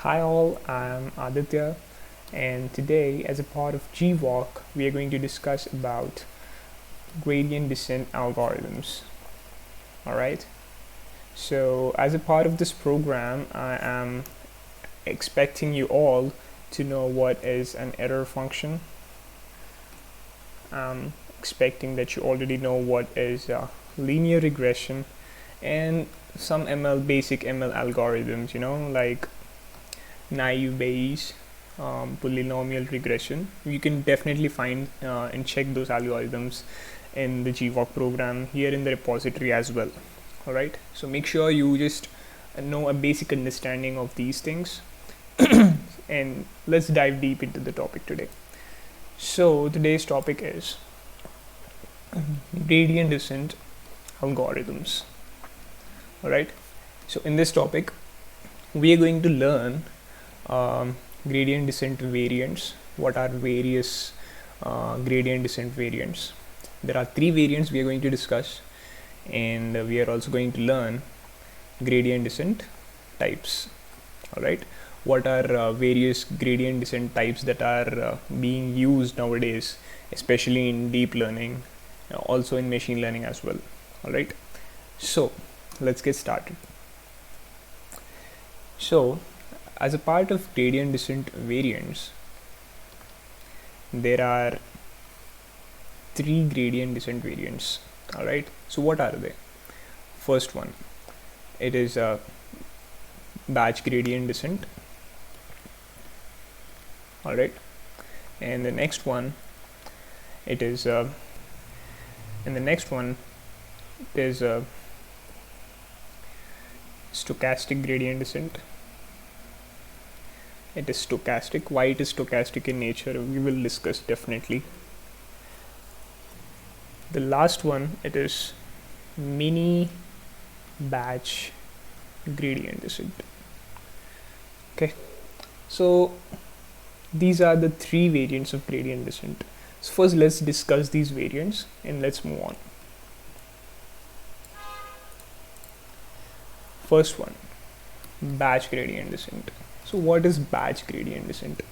Hi all, I'm Aditya, and today as a part of GWalk we are going to discuss about gradient descent algorithms. Alright, so as a part of this program I am expecting you all to know what is an error function. I'm expecting that you already know what is linear regression and some basic ML algorithms, like naive Bayes, polynomial regression. You can definitely find and check those algorithms in the GWalk program here in the repository as well. Alright, so make sure you just know a basic understanding of these things and let's dive deep into the topic today. So today's topic is gradient descent algorithms. Alright, so in this topic we are going to learn gradient descent variants. What are various gradient descent variants? There are three variants we are going to discuss, and we are also going to learn gradient descent types. Alright, what are various gradient descent types that are being used nowadays, especially in deep learning, also in machine learning as well. Alright, so let's get started. So as a part of gradient descent variants, there are three gradient descent variants. Alright, so what are they? First one, it is a batch gradient descent. Alright, and the next one, it is a stochastic gradient descent. It is stochastic. Why it is stochastic in nature, we will discuss definitely. The last one, it is mini batch gradient descent. Okay, so these are the three variants of gradient descent. So first let's discuss these variants and let's move on. First one, batch gradient descent. So what is batch gradient descent?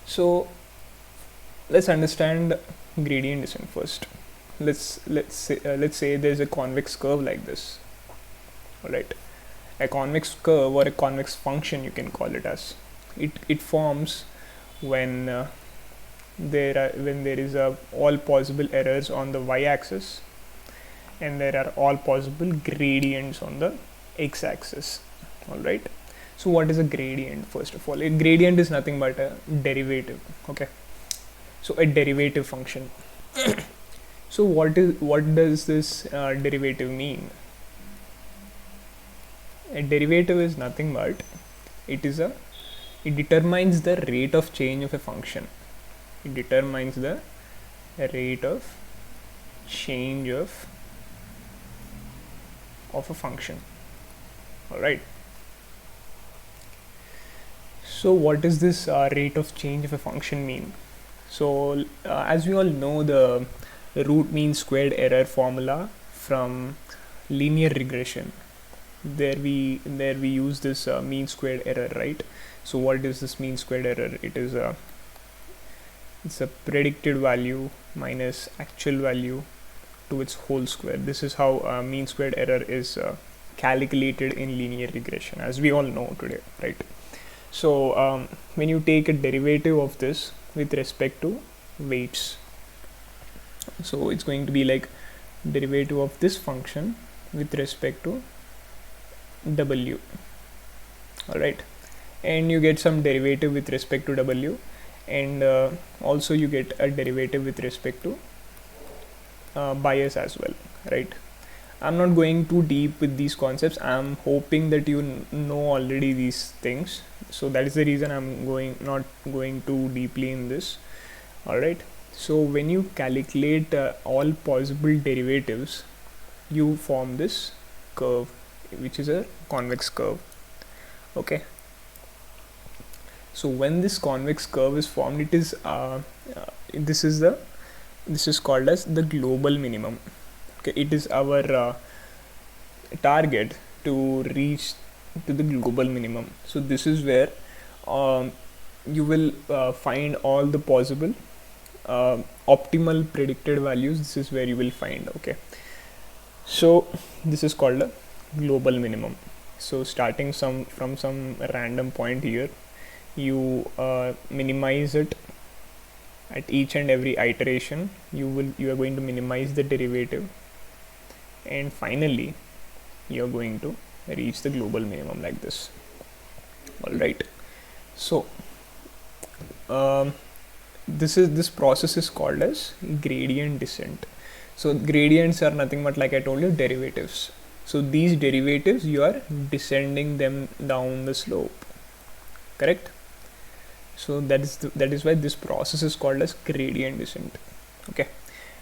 So let's understand gradient descent first. Let's say there's a convex curve like this. Alright, a convex curve or a convex function, you can call it as. It forms when there is all possible errors on the y-axis and there are all possible gradients on the x-axis. Alright, so what is a gradient? First of all, a gradient is nothing but a derivative. Okay, so a derivative function. So what does this derivative mean? A derivative is nothing but it determines the rate of change of a function. It determines the rate of change of a function. Alright, so what does this rate of change of a function mean? So as we all know, the root mean squared error formula from linear regression, there we use this mean squared error, right? So what is this mean squared error? It's a predicted value minus actual value to its whole square. This is how mean squared error is calculated in linear regression, as we all know today, right? So when you take a derivative of this with respect to weights, so it's going to be like derivative of this function with respect to w. Alright, and you get some derivative with respect to w, and also you get a derivative with respect to bias as well, right? I'm not going too deep with these concepts. I'm hoping that you know already these things, so that is the reason I'm not going too deeply in this. Alright, so when you calculate all possible derivatives, you form this curve, which is a convex curve. Okay, so when this convex curve is formed, it is this is called as the global minimum. Okay, it is our target to reach to the global minimum. So this is where um, you will find all the possible optimal predicted values. This is where you will find. Okay, so this is called a global minimum. So starting from some random point here, you minimize it at each and every iteration. You are going to minimize the derivative, and finally you are going to reach the global minimum like this. All right, so this process is called as gradient descent. So gradients are nothing but, like I told you, derivatives. So these derivatives, you are descending them down the slope, correct? So that is why this process is called as gradient descent. Okay,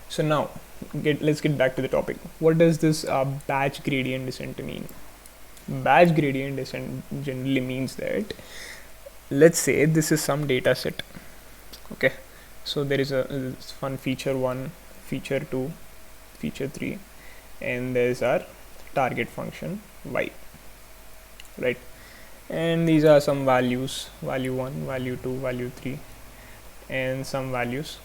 so now let's get back to the topic. What does this batch gradient descent mean? Batch gradient descent generally means that, let's say this is some data set. Okay, so there is a one feature 1, feature 2, feature 3, and there's our target function y, right? And these are some values, value 1, value 2, value 3, and some values,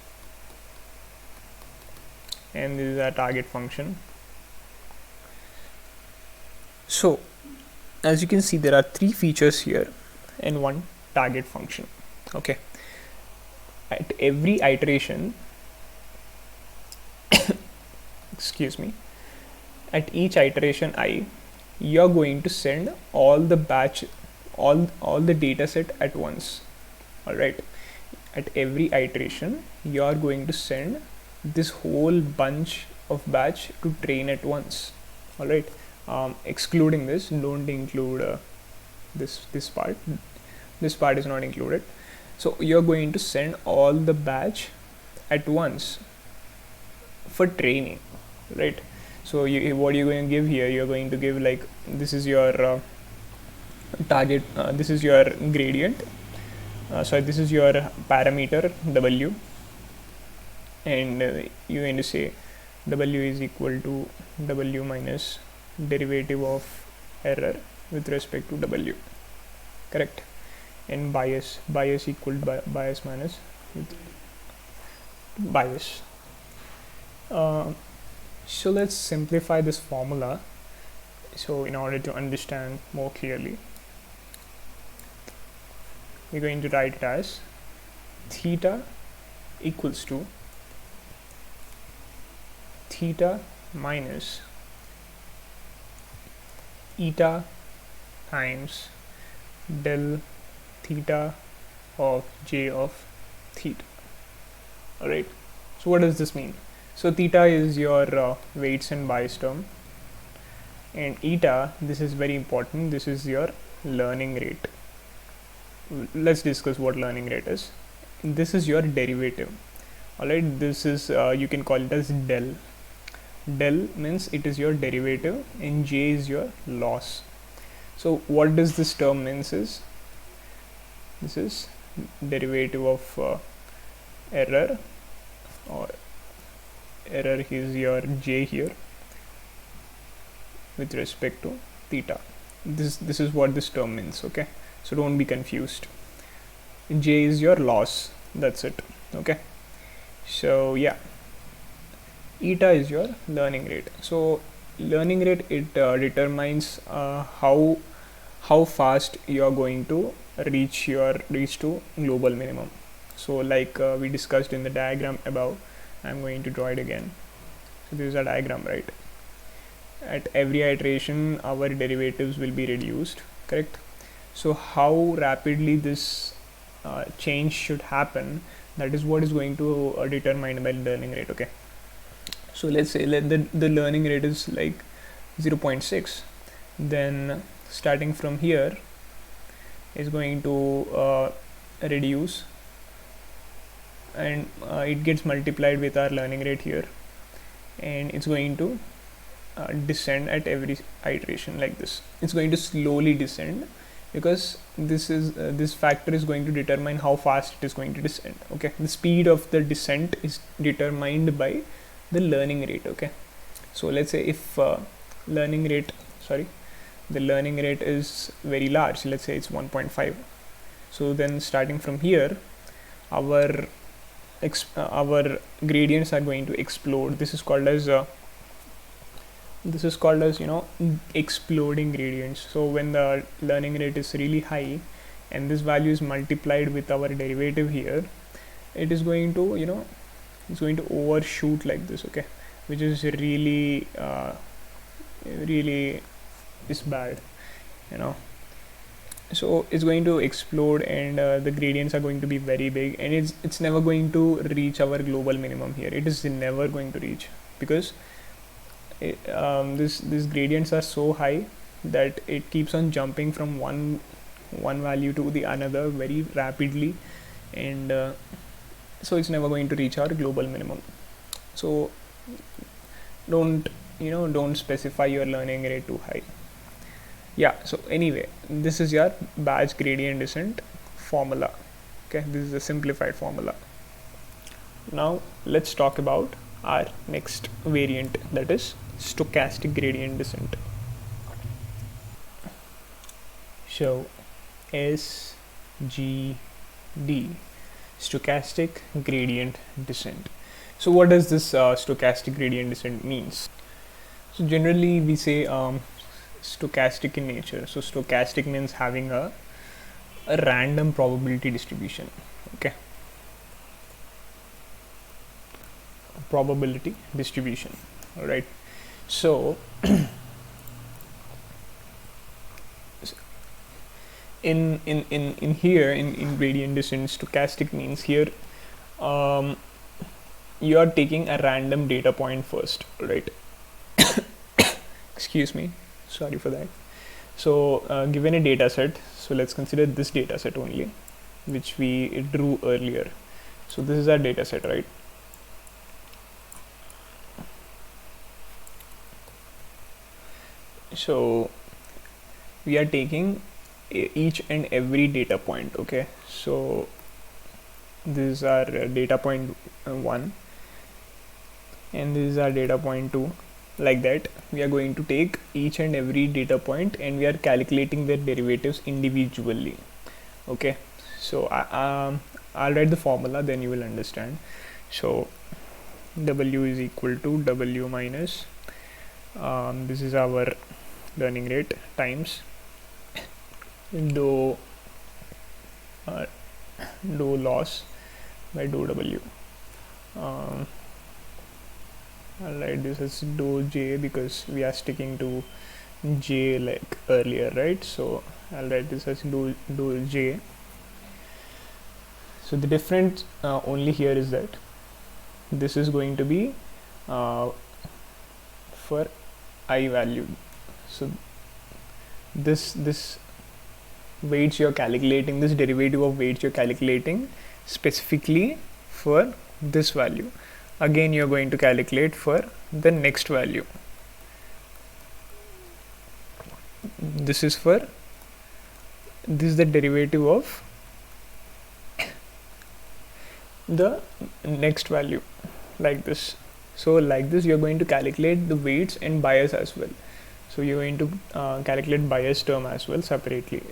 and this is our target function. So as you can see, there are 3 features here and 1 target function. Okay, at every iteration excuse me, at each iteration I, you're going to send all the batch, all the data set at once. All right, at every iteration you're going to send this whole bunch of batch to train at once. All right, excluding this, don't include this part. This part is not included. So you're going to send all the batch at once for training, right? So what you're going to give here, you're going to give, like, this is your target, this is your gradient, sorry, this is your parameter w, and you're going to say w is equal to w minus derivative of error with respect to w, correct? And bias equal to bias minus with bias. So let's simplify this formula. So in order to understand more clearly, we're going to write it as theta equals to theta minus eta times del theta of j of theta. Alright, so what does this mean? So theta is your weights and bias term, and eta, this is very important, this is your learning rate. Let's discuss what learning rate is. This is your derivative. Alright, this is you can call it as del. Del means it is your derivative, and j is your loss. So what does this term means is, this is derivative of error, or error is your j here with respect to theta. This is what this term means. Okay, so don't be confused. J is your loss, that's it. Okay, so yeah, eta is your learning rate. So learning rate, it determines how fast you are going to reach to global minimum. So like we discussed in the diagram above, I'm going to draw it again. So this is a diagram, right? At every iteration our derivatives will be reduced, correct? So how rapidly this change should happen, that is what is going to determine by learning rate. Okay, so let's say the learning rate is like 0.6, then starting from here is going to reduce, and it gets multiplied with our learning rate here, and it's going to descend at every iteration like this. It's going to slowly descend, because this factor is going to determine how fast it is going to descend. Okay, the speed of the descent is determined by the learning rate. Okay, so let's say if the learning rate is very large, let's say it's 1.5, So then starting from here, our gradients are going to explode. This is called as exploding gradients. So when the learning rate is really high and this value is multiplied with our derivative here, it is going to it's going to overshoot like this, okay, which is really really is bad, so it's going to explode, and the gradients are going to be very big, and it's never going to reach our global minimum here. It is never going to reach, because these gradients are so high that it keeps on jumping from one value to the another very rapidly, and so it's never going to reach our global minimum. So don't specify your learning rate too high. Yeah, so anyway, this is your batch gradient descent formula. Okay, this is a simplified formula. Now let's talk about our next variant, that is stochastic gradient descent. So SGD, stochastic gradient descent. So what does this stochastic gradient descent means? So generally we say stochastic in nature. So stochastic means having a random probability distribution. Okay, probability distribution. All right. So in here in gradient descent, stochastic means here you are taking a random data point first, right? Excuse me, sorry for that. So given a data set, so let's consider this data set only, which we drew earlier. So this is our data set, right? So we are taking each and every data point. Okay, so this is our data point 1, and this is our data point 2. Like that, we are going to take each and every data point and we are calculating their derivatives individually. Okay, so I'll write the formula, then you will understand. So W is equal to W minus this is our learning rate times dou loss by dou W. I'll write this as dou J because we are sticking to J like earlier, right? So I'll write this as dou J. So the difference only here is that this is going to be for I value. So this weights you're calculating, this derivative of weights you're calculating specifically for this value. Again, you're going to calculate for the next value. This is the derivative of the next value, like this. So like this, you're going to calculate the weights and bias as well. So you're going to calculate bias term as well separately.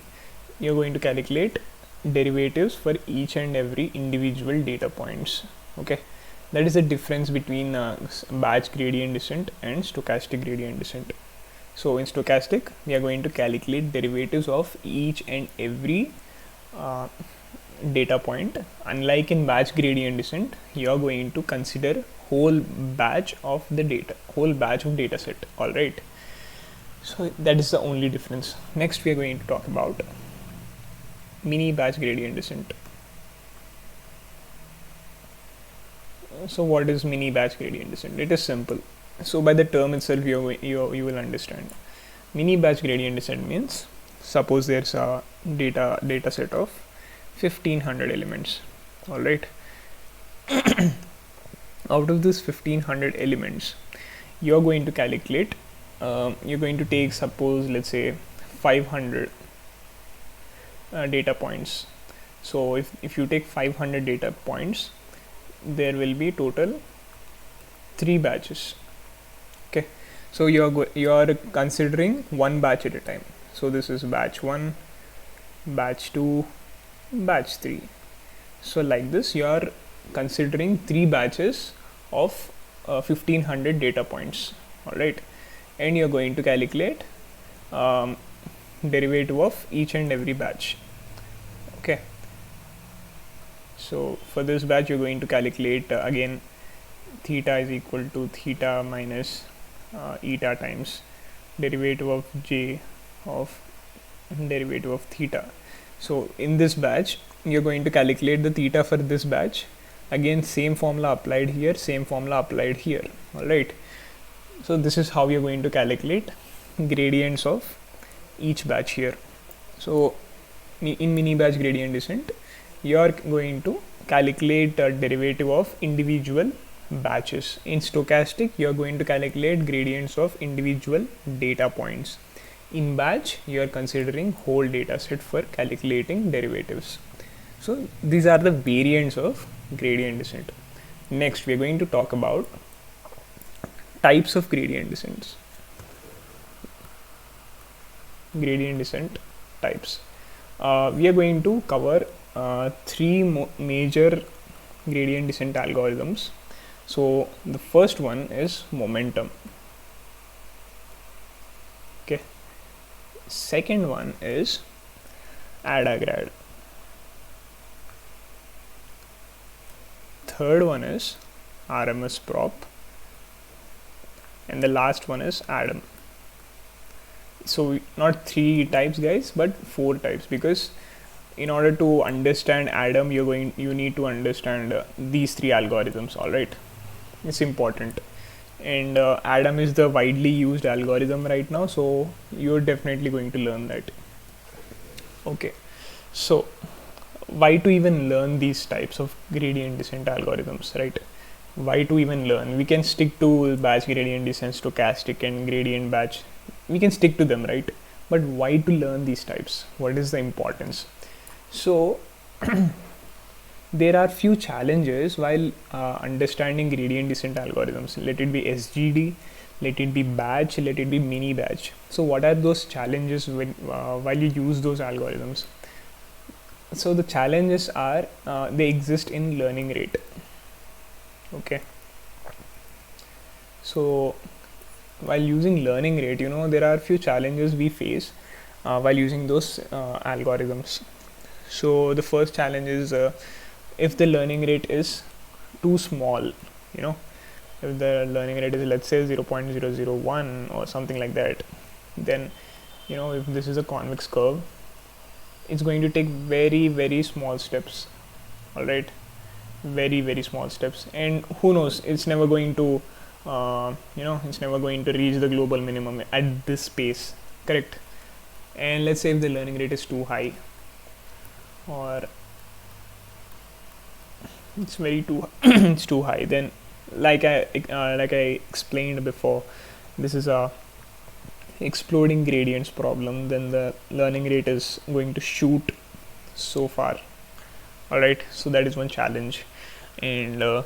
You're going to calculate derivatives for each and every individual data points. Okay, that is the difference between batch gradient descent and stochastic gradient descent. So in stochastic, we are going to calculate derivatives of each and every data point. Unlike in batch gradient descent, you are going to consider whole batch of data set. All right, so that is the only difference. Next, we are going to talk about mini batch gradient descent. So what is mini batch gradient descent? It is simple. So by the term itself, you will understand. Mini batch gradient descent means, suppose there's a data set of 1500 elements. All right. Out of this 1500 elements, you're going to calculate. You're going to take, suppose, let's say 500 data points. So if you take 500 data points, there will be total 3 batches. Okay, so you are considering one batch at a time. So this is batch 1, batch 2, batch 3. So like this you are considering 3 batches of 1500 data points, all right, and you're going to calculate um, derivative of each and every batch. Okay, so for this batch you're going to calculate again theta is equal to theta minus eta times derivative of j of derivative of theta. So in this batch you're going to calculate the theta for this batch. Again, same formula applied here, same formula applied here, all right. So this is how you're going to calculate gradients of each batch here. So in mini batch gradient descent you are going to calculate a derivative of individual batches. In stochastic you are going to calculate gradients of individual data points. In batch you are considering whole data set for calculating derivatives. So these are the variants of gradient descent. Next we are going to talk about types of gradient descents. Gradient descent types. We are going to cover 3 major gradient descent algorithms. So the first one is momentum. Okay. Second one is ADA-grad. Third one is RMS prop, and the last one is ADAM. So not 3 types guys, but 4 types, because in order to understand ADAM you need to understand these 3 algorithms, all right. It's important, and ADAM is the widely used algorithm right now, so you're definitely going to learn that. Okay, so why to even learn these types of gradient descent algorithms, right? Why to even learn? We can stick to batch gradient descent, stochastic and gradient batch, we can stick to them, right? But why to learn these types? What is the importance? So there are few challenges while understanding gradient descent algorithms. Let it be SGD, let it be batch, let it be mini batch. So what are those challenges while you use those algorithms? So the challenges are they exist in learning rate. Okay, so while using learning rate, there are few challenges we face while using those algorithms. So the first challenge is if the learning rate is too small, if the learning rate is, let's say, 0.001 or something like that, then if this is a convex curve, it's going to take very, very small steps, all right, very, very small steps, and who knows, it's never going to it's never going to reach the global minimum at this pace, correct? And let's say if the learning rate is too high, or it's very too it's too high, then like I explained before, this is a exploding gradients problem, then the learning rate is going to shoot so far, all right. So that is one challenge. And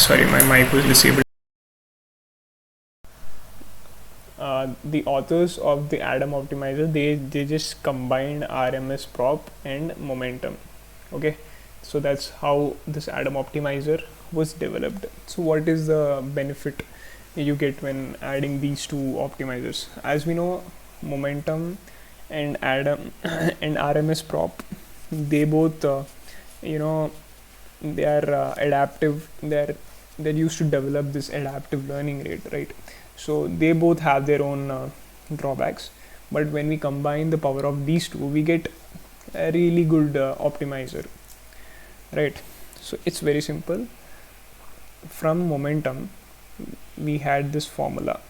Sorry, my mic was disabled. The authors of the Adam optimizer, they just combined RMS prop and momentum. Okay, so that's how this Adam optimizer was developed. So what is the benefit you get when adding these two optimizers? As we know, momentum and Adam and RMS prop, they both you know they are adaptive. They're used to develop this adaptive learning rate, right? So they both have their own drawbacks, but when we combine the power of these two, we get a really good optimizer, right? So it's very simple. From momentum, we had this formula,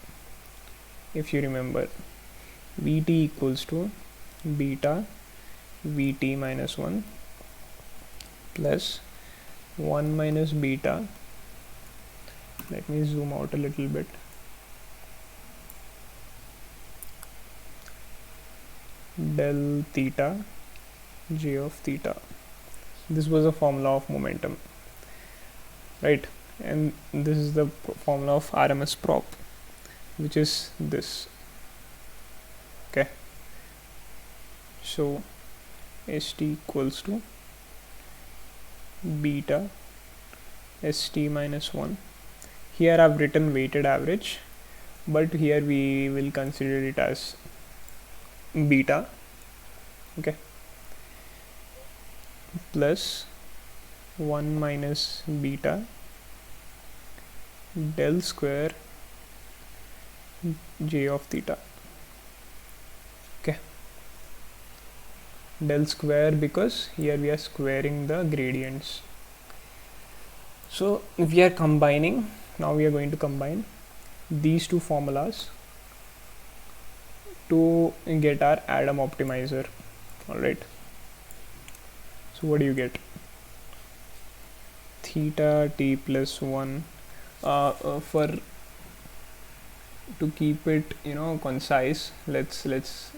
if you remember: vt equals to beta vt minus 1 plus 1 minus beta. Let me zoom out a little bit. Del theta j of theta. This was a formula of momentum, right? And this is the formula of RMS prop, which is this. Okay, so st equals to beta st minus 1. Here I've written weighted average, but here we will consider it as beta. Okay, plus 1 minus beta del square j of theta. Okay, del square because here we are squaring the gradients. So if we are combining, now we are going to combine these two formulas to get our Adam optimizer. All right, so what do you get? Theta t plus 1 for to keep it concise, let's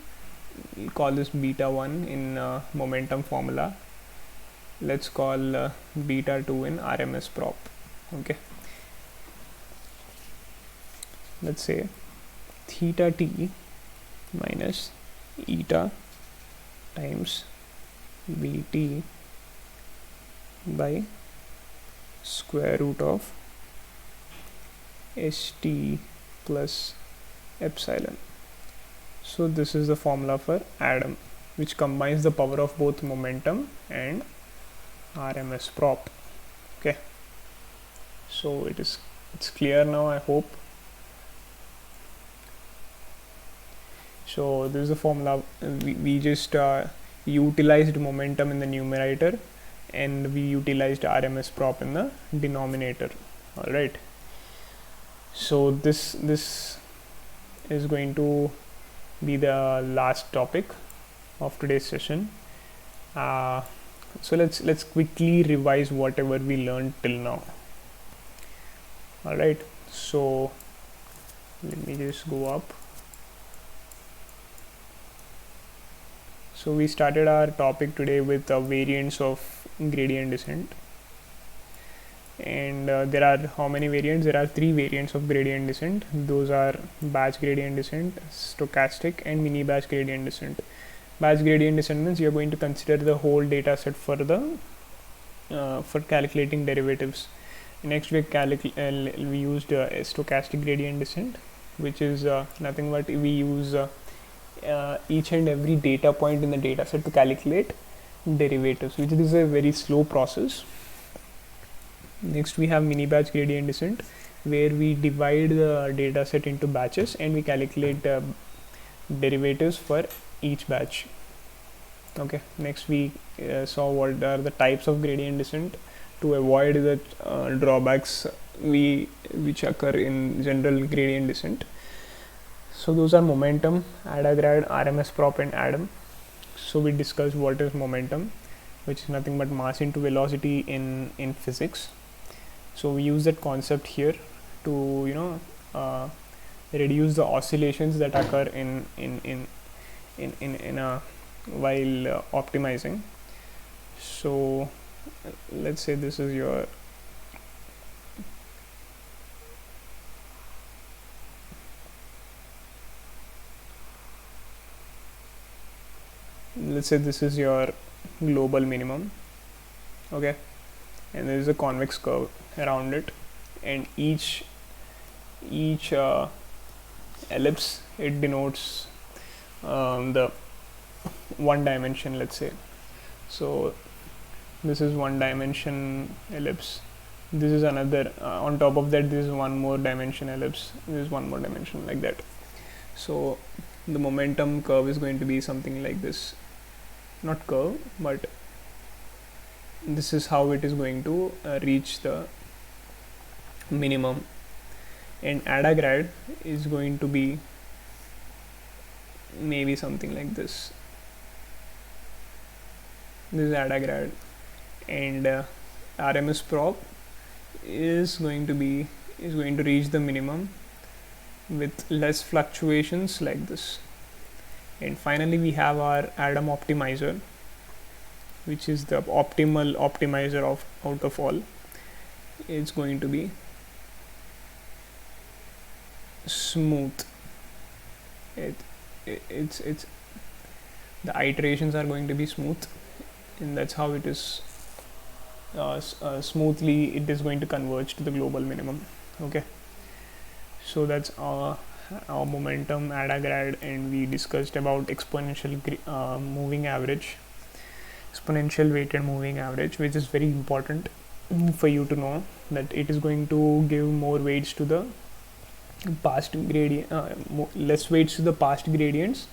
call this beta 1 in momentum formula. Let's call beta 2 in RMS prop. Okay, let's say theta t minus eta times vt by square root of st plus epsilon. So this is the formula for Adam, which combines the power of both momentum and RMS prop. Okay, so it's clear now, I hope. So this is the formula. We just utilized momentum in the numerator, and we utilized RMS prop in the denominator. All right, so this is going to be the last topic of today's session. So let's quickly revise whatever we learned till now. All right, so let me just go up. So we started our topic today with variants of gradient descent, and there are how many variants? There are 3 variants of gradient descent. Those are batch gradient descent, stochastic, and mini batch gradient descent. Batch gradient descent means you are going to consider the whole data set for the for calculating derivatives. Next we used stochastic gradient descent, which is nothing but we use each and every data point in the data set to calculate derivatives, which is a very slow process. Next we have mini batch gradient descent, where we divide the data set into batches and we calculate derivatives for each batch. Okay, next we saw what are the types of gradient descent to avoid the drawbacks which occur in general gradient descent. So those are momentum, AdaGrad, RMS prop, and Adam. So we discussed what is momentum, which is nothing but mass into velocity in physics. So we use that concept here to reduce the oscillations that occur in while optimizing. So let's say this is your let's say this is your global minimum, okay, and there is a convex curve around it, and each ellipse, it denotes the one dimension, let's say. So this is one dimension ellipse, this is another, on top of that this is one more dimension ellipse, this is one more dimension, like that. So the momentum curve is going to be something like this, not curve, but this is how it is going to reach the minimum. And Adagrad is going to be maybe something like this. This is Adagrad, and RMS prop is going to reach the minimum with less fluctuations, like this. And finally we have our Adam optimizer, which is the optimal optimizer of out of all. It's going to be smooth. It's the iterations are going to be smooth, and that's how it is smoothly it is going to converge to the global minimum. Okay, so that's our momentum Adagrad, and we discussed about exponential moving average, exponential weighted moving average, which is very important for you to know, that it is going to give more weights to the past gradient, less weights to the past gradients,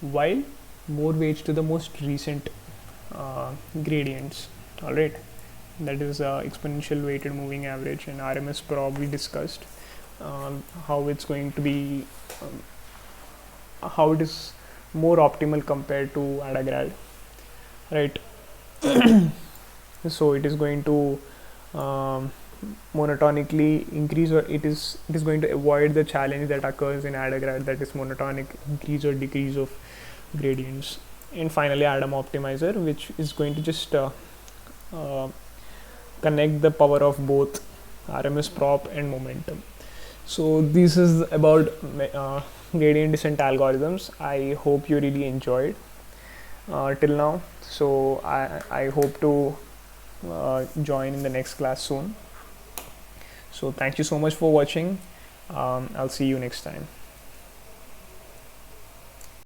while more weights to the most recent gradients. All right, that is exponential weighted moving average. And RMS prop we discussed how it's going to be, how it is more optimal compared to Adagrad, right? So it is going to monotonically increase, or it is going to avoid the challenge that occurs in Adagrad, that is monotonic increase or decrease of gradients. And finally Adam optimizer, which is going to just connect the power of both RMS prop and momentum. So this is about gradient descent algorithms. I hope you really enjoyed till now. So I hope to join in the next class soon. So thank you so much for watching. I'll see you next time.